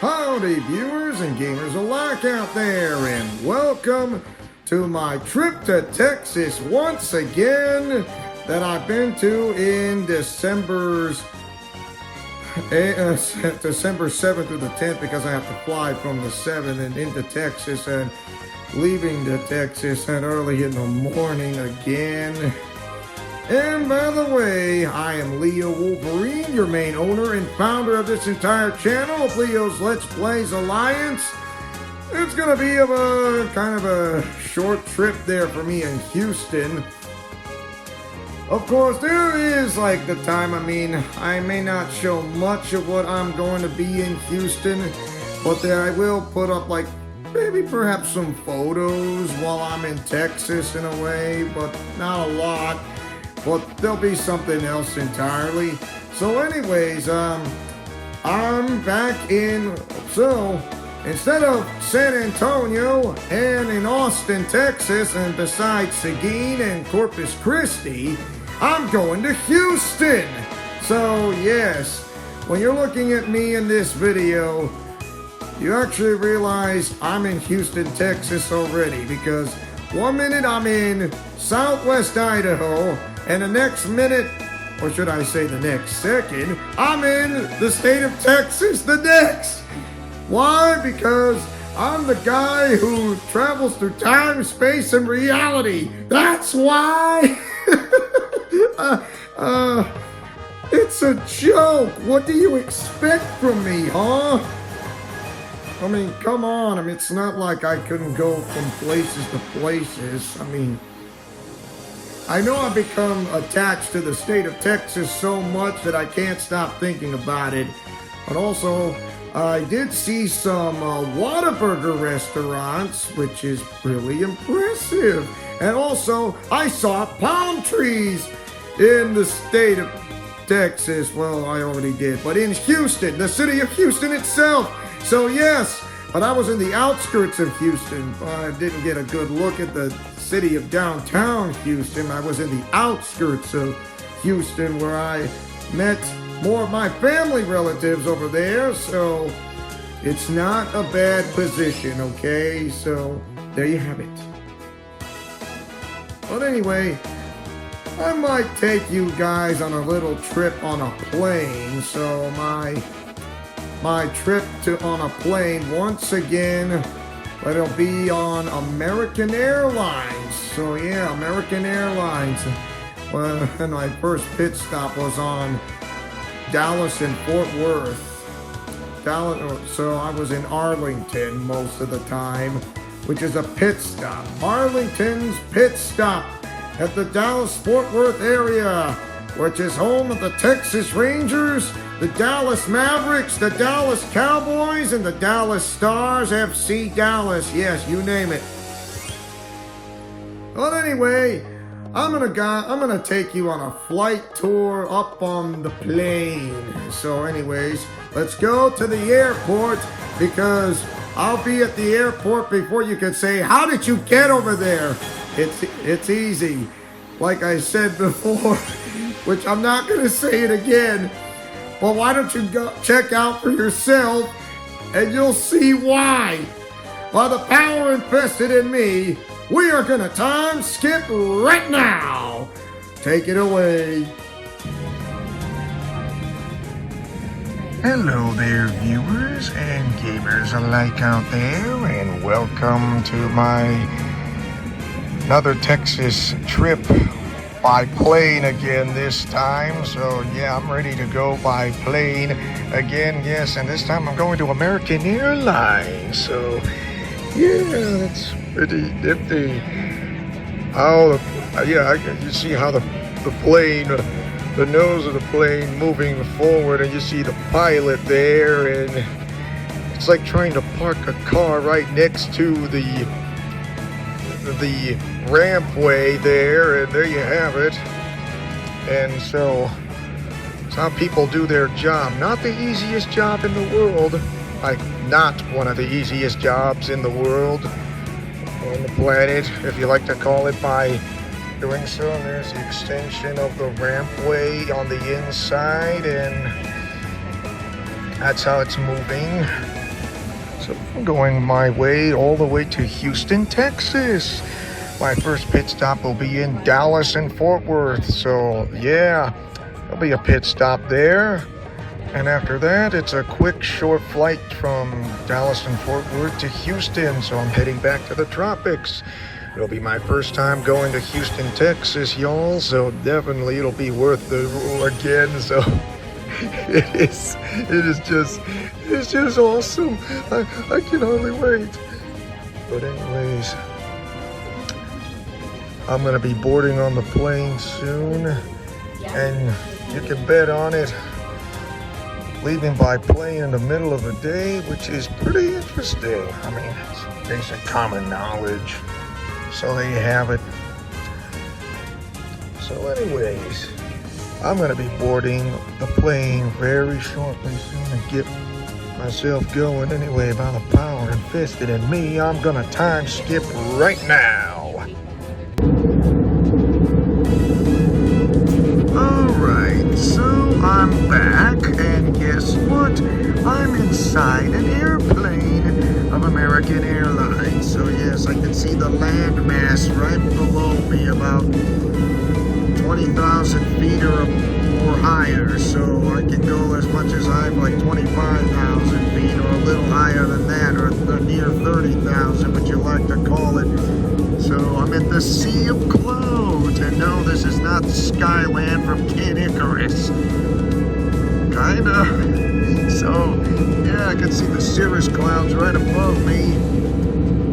Howdy viewers and gamers alike out there, and welcome to my trip to Texas once again that I've been to in December 7th through the 10th, because I have to fly from the 7th and into Texas and leaving to Texas and early in the morning again. And by the way, I am Leo Wolverine, your main owner and founder of this entire channel of Leo's Let's Plays Alliance. It's going to be kind of a short trip there for me in Houston. Of course, there is like the time, I may not show much of what I'm going to be in Houston, but there I will put up like maybe perhaps some photos while I'm in Texas in a way, but not a lot. But there'll be something else entirely. So anyways, I'm back in, so instead of San Antonio and in Austin, Texas, and besides Seguin and Corpus Christi, I'm going to Houston. So yes, when you're looking at me in this video, you actually realize I'm in Houston, Texas already, because one minute I'm in Southwest Idaho, and the next minute, or should I say the next second, I'm in the state of Texas the next. Why? Because I'm the guy who travels through time, space, and reality. That's why. It's a joke. What do you expect from me, huh? Come on. It's not like I couldn't go from places to places. I know I've become attached to the state of Texas so much that I can't stop thinking about it. But also, I did see some Whataburger restaurants, which is really impressive. And also, I saw palm trees in the state of Texas. Well, I already did. But in Houston, the city of Houston itself. So yes, but I was in the outskirts of Houston. I didn't get a good look at the city of downtown Houston. I was in the outskirts of Houston, where I met more of my family relatives over there. So it's not a bad position, okay? So there you have it. But anyway, I might take you guys on a little trip on a plane. So my trip on a plane once again, but it'll be on American Airlines. So yeah, American Airlines. Well, and my first pit stop was on Dallas and Fort Worth. So I was in Arlington most of the time, which is a pit stop. Arlington's pit stop at the Dallas-Fort Worth area, which is home of the Texas Rangers, the Dallas Mavericks, the Dallas Cowboys, and the Dallas Stars, FC Dallas. Yes, you name it. But anyway, I'm gonna take you on a flight tour up on the plane. So anyways, let's go to the airport, because I'll be at the airport before you can say, how did you get over there? It's easy. Like I said before, which I'm not gonna say it again. Well, why don't you go check out for yourself, and you'll see why. By the power invested in me, we are gonna time skip right now. Take it away. Hello there, viewers and gamers alike out there, and welcome to my another Texas trip by plane again this time. So yeah, I'm ready to go by plane again. Yes, and this time I'm going to American Airlines. So yeah, that's pretty nifty. You see how the plane, the nose of the plane moving forward, and you see the pilot there, and it's like trying to park a car right next to the rampway there, and there you have it. And so it's how people do their job. Not the easiest job in the world, like not one of the easiest jobs in the world on the planet, if you like to call it, by doing so. There's the extension of the rampway on the inside, and that's how it's moving. So I'm going my way all the way to Houston, Texas. My first pit stop will be in Dallas and Fort Worth. So yeah, there'll be a pit stop there. And after that, it's a quick, short flight from Dallas and Fort Worth to Houston. So I'm heading back to the tropics. It'll be my first time going to Houston, Texas, y'all. So definitely it'll be worth the again. So it's just awesome. I can hardly wait. But anyways, I'm gonna be boarding on the plane soon, and you can bet on it, leaving by plane in the middle of the day, which is pretty interesting. I mean, it's basic common knowledge. So there you have it. So anyways, I'm going to be boarding the plane very shortly soon and get myself going. Anyway, by the power invested in me, I'm going to time skip right now. Alright, so I'm back, and guess what? I'm inside an airplane of American Airlines. So yes, I can see the landmass right below me, about 20,000 feet or higher. So I can go as much as like 25,000 feet, or a little higher than that, or near 30,000, but you like to call it. So I'm at the Sea of Clouds, and no, this is not Skyland from Kid Icarus. Kinda. So, yeah, I can see the cirrus clouds right above me,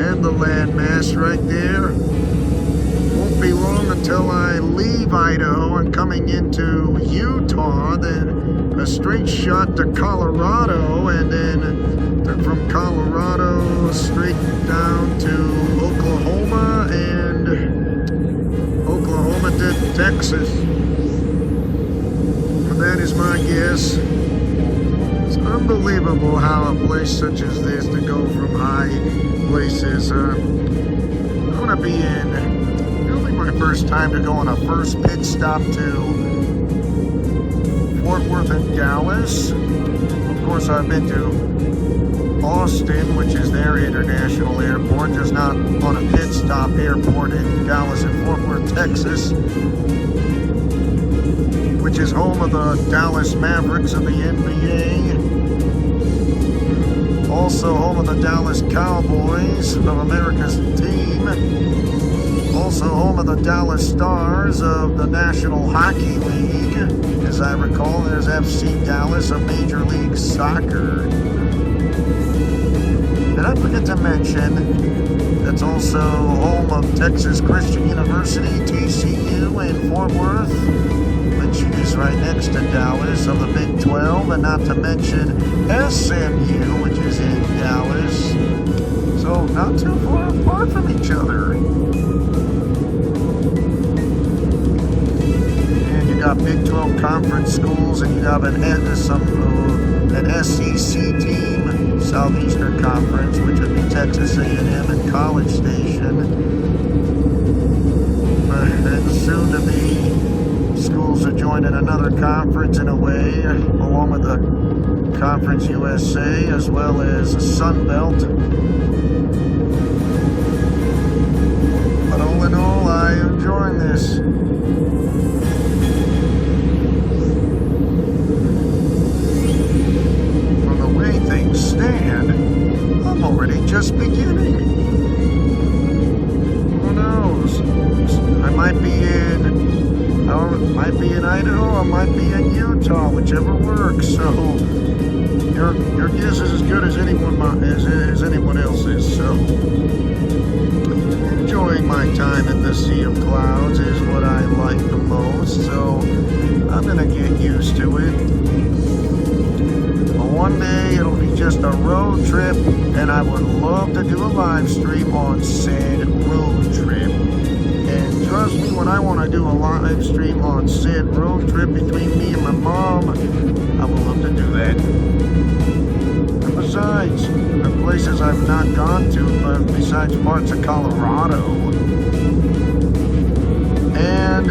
and the landmass right there. Won't be long until I leave Idaho and coming into Utah, then a straight shot to Colorado, and then from Colorado straight down to Oklahoma, and Oklahoma to Texas. And that is my guess. It's unbelievable how a place such as this, to go from high places, I'm gonna be in, it'll be my first time to go on a first pit stop to Fort Worth and Dallas. Of course, I've been to Austin, which is their international airport, just not on a pit stop airport in Dallas and Fort Worth, Texas, which is home of the Dallas Mavericks of the NBA. Also home of the Dallas Cowboys of America's team. Also home of the Dallas Stars of the National Hockey League. As I recall, there's FC Dallas of Major League Soccer. Did I forget to mention that's also home of Texas Christian University, TCU, in Fort Worth, which is right next to Dallas, of the Big 12, and not to mention SMU, which is in Dallas. So not too far apart from each other. And you got Big 12 conference schools, and you got an SEC team, Southeastern Conference, which would be Texas A&M and College Station. And soon to be schools are joining another conference in a way, along with the Conference USA, as well as Sun Belt. But all in all, I am enjoying this. From the way things stand, I'm already just beginning. Who knows? I might be in Idaho, I might be in Utah, whichever works. So your guess is as good as anyone else's. So enjoying my time at the Sea of Clouds is what I like the most. So I'm gonna get used to it. But one day it'll be just a road trip, and I would love to do a live stream on said road trip. And trust me, when I want to do a live stream on said road trip between me and my mom, I would love to do that. And besides, the places I've not gone to, besides parts of Colorado and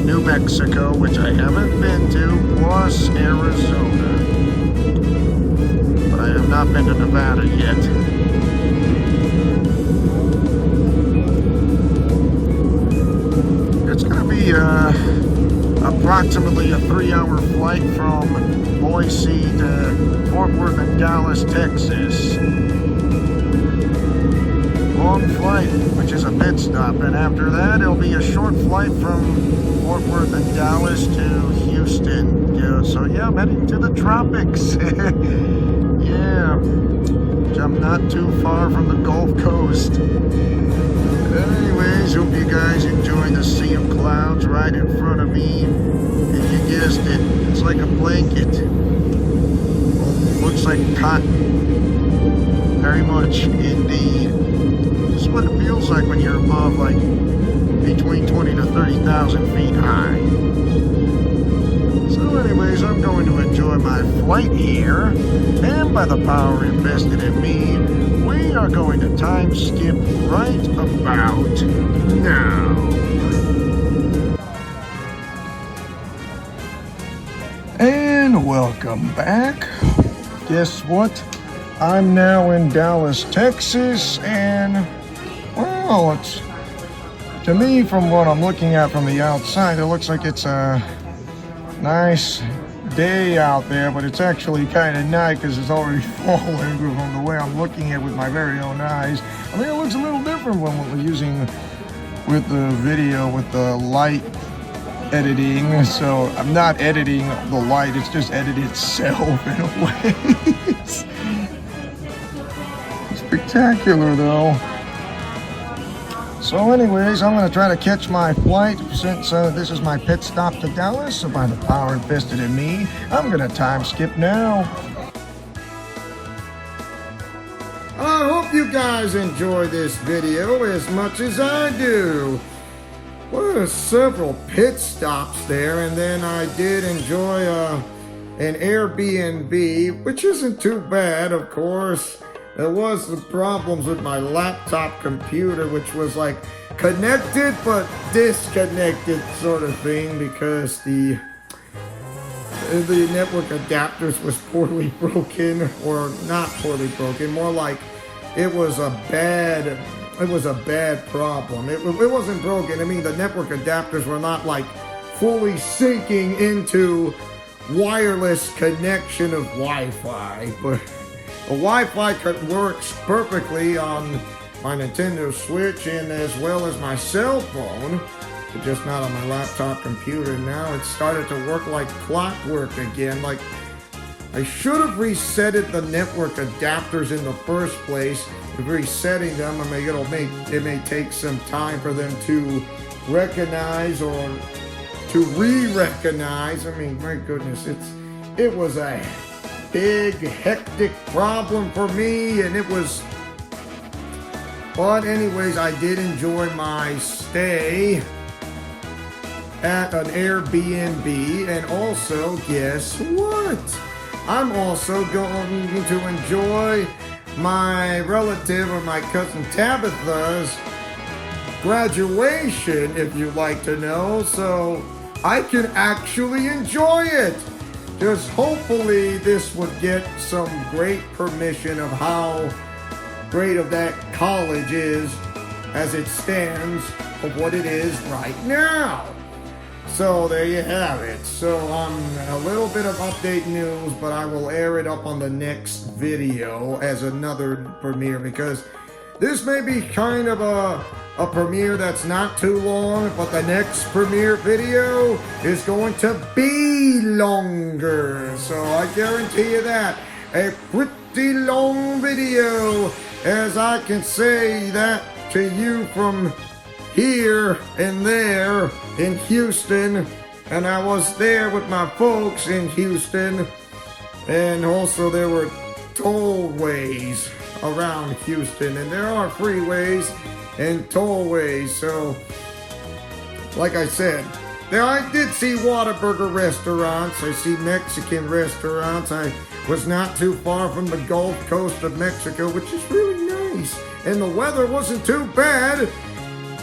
New Mexico, which I haven't been to, plus Arizona. But I I have not been to Nevada yet. It's going to be approximately a 3-hour flight from Boise to Fort Worth and Dallas, Texas. Long flight, which is a pit stop, and after that it'll be a short flight from Fort Worth and Dallas to Houston. Yeah, so yeah, I'm heading to the tropics. Yeah, I'm not too far from the Gulf Coast. Anyways, hope you guys enjoy the sea of clouds right in front of me. And you guessed it, it's like a blanket. Looks like cotton. Very much indeed. This is what it feels like when you're above, like, between 20 to 30,000 feet high. So anyways, I'm going to enjoy my flight here, and by the power invested in me, we are going to time skip right about now. And welcome back. Guess what? I'm now in Dallas, Texas, and well, it's, to me, from what I'm looking at from the outside, it looks like it's a nice day out there, but it's actually kind of night because it's already falling from the way I'm looking at it with my very own eyes. I mean, it looks a little different when we're using with the video with the light editing. So I'm not editing the light, it's just edited itself in a way. It's spectacular though. So anyways, I'm going to try to catch my flight since this is my pit stop to Dallas. So by the power invested in me, I'm going to time skip now. I hope you guys enjoy this video as much as I do. Well, there's several pit stops there, and then I did enjoy an Airbnb, which isn't too bad, of course. There was some problems with my laptop computer, which was like connected but disconnected sort of thing, because the network adapters was poorly broken, or not poorly broken, more like it was a bad problem. It wasn't broken. I mean, the network adapters were not like fully syncing into wireless connection of Wi-Fi, but the Wi-Fi works perfectly on my Nintendo Switch and as well as my cell phone, but just not on my laptop computer. Now it's started to work like clockwork again. Like, I should have resetted the network adapters in the first place. With resetting them, I mean, it may take some time for them to recognize or to re-recognize. I mean, my goodness, it was a big, hectic problem for me, and it was, but anyways, I did enjoy my stay at an Airbnb, and also, guess what? I'm also going to enjoy my relative, or my cousin Tabitha's graduation, if you'd like to know, so I can actually enjoy it. Just hopefully this would get some great permission of how great of that college is as it stands of what it is right now. So there you have it. So a little bit of update news, but I will air it up on the next video as another premiere, because this may be kind of a premiere that's not too long, but the next premiere video is going to be longer. So I guarantee you that. A pretty long video, as I can say that to you from here and there in Houston. And I was there with my folks in Houston. And also there were tollways around Houston. And there are freeways and tollways. So, like I said, there I did see Whataburger restaurants. I see Mexican restaurants. I was not too far from the Gulf Coast of Mexico, which is really nice. And the weather wasn't too bad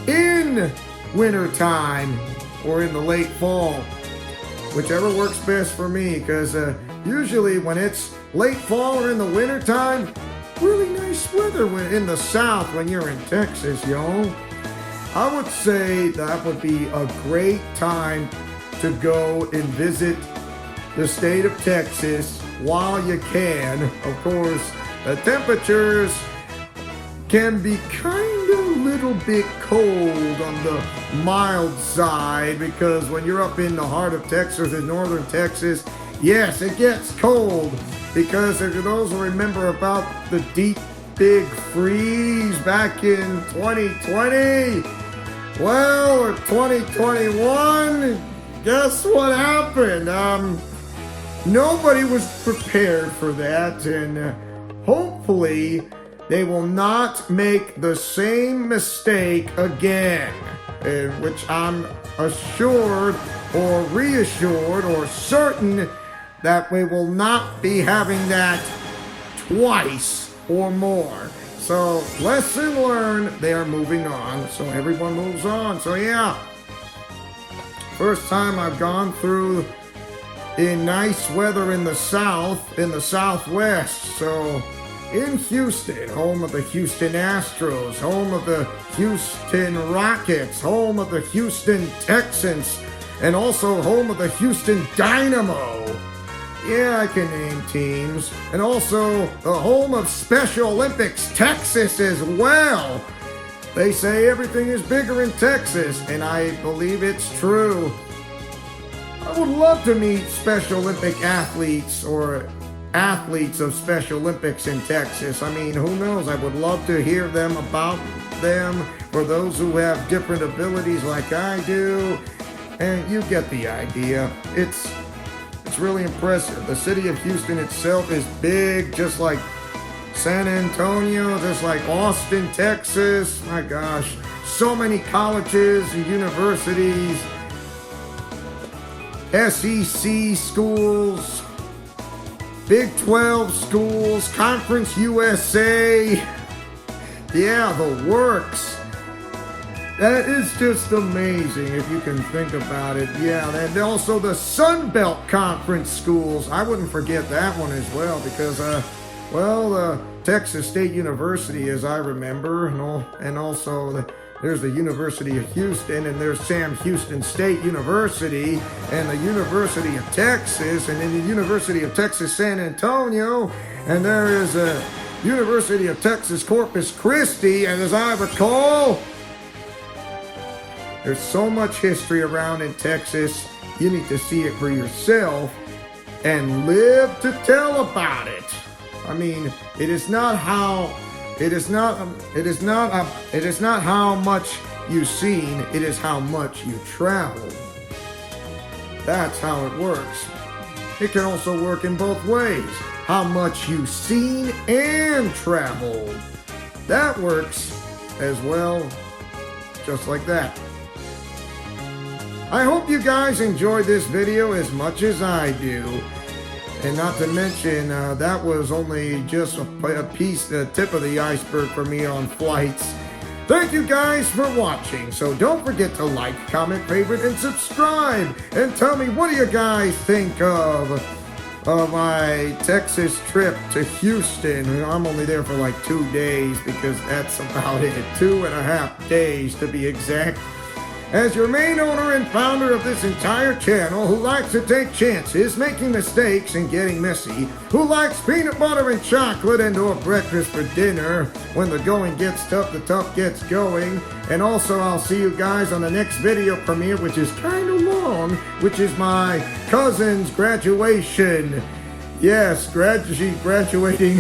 in wintertime or in the late fall, whichever works best for me, because usually when it's late fall or in the wintertime, really nice weather in the south when you're in Texas, y'all. I would say that would be a great time to go and visit the state of Texas while you can. Of course, the temperatures can be kind of a little bit cold on the mild side, because when you're up in the heart of Texas, in northern Texas, yes, it gets cold. Because if those who remember about the deep, big freeze back in 2020, well, or 2021, guess what happened? Nobody was prepared for that, and hopefully they will not make the same mistake again, which I'm assured or reassured or certain that we will not be having that twice or more. So, lesson learned, they are moving on, so everyone moves on. So yeah, first time I've gone through in nice weather in the south, in the southwest. So in Houston, home of the Houston Astros, home of the Houston Rockets, home of the Houston Texans, and also home of the Houston Dynamo. Yeah, I can name teams. And also the home of Special Olympics, Texas as well. They say everything is bigger in Texas, and I believe it's true. I would love to meet Special Olympic athletes or athletes of Special Olympics in Texas. I mean, who knows? I would love to hear them about them, for those who have different abilities like I do. And you get the idea. It's really impressive. The city of Houston itself is big, just like San Antonio, just like Austin, Texas. My gosh, so many colleges and universities, SEC schools, Big 12 schools, Conference USA. Yeah, the works. That is just amazing if you can think about it. Yeah, and also the Sun Belt Conference schools. I wouldn't forget that one as well, because, Texas State University, as I remember, and also there's the University of Houston, and there's Sam Houston State University, and the University of Texas, and then the University of Texas San Antonio, and there is a University of Texas Corpus Christi, and as I recall, there's so much history around in Texas. You need to see it for yourself and live to tell about it. I mean, it is not how much you've seen, it is how much you traveled. That's how it works. It can also work in both ways. How much you've seen and traveled. That works as well, just like that. I hope you guys enjoyed this video as much as I do. And not to mention, that was only just a piece, the tip of the iceberg for me on flights. Thank you guys for watching. So don't forget to like, comment, favorite, and subscribe. And tell me, what do you guys think of my Texas trip to Houston? I'm only there for like 2 days, because that's about it. 2.5 days to be exact. As your main owner and founder of this entire channel, who likes to take chances, making mistakes, and getting messy, who likes peanut butter and chocolate and or breakfast for dinner, when the going gets tough, the tough gets going. And also, I'll see you guys on the next video premiere, which is kind of long, which is my cousin's graduation. Yes, she's graduating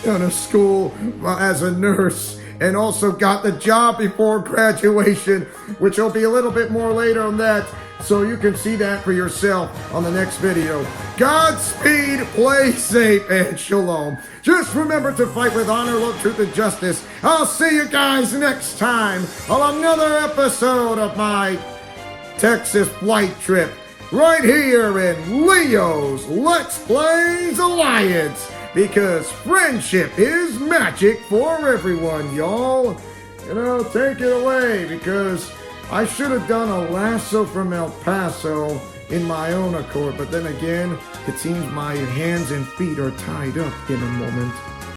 out of school as a nurse, and also got the job before graduation, which will be a little bit more later on that, so you can see that for yourself on the next video. Godspeed, play safe, and shalom. Just remember to fight with honor, love, truth, and justice. I'll see you guys next time on another episode of my Texas flight trip, right here in Leo's Let's Plays Alliance. Because friendship is magic for everyone, y'all. You know, take it away, because I should have done a lasso from El Paso in my own accord. But then again, it seems my hands and feet are tied up in a moment.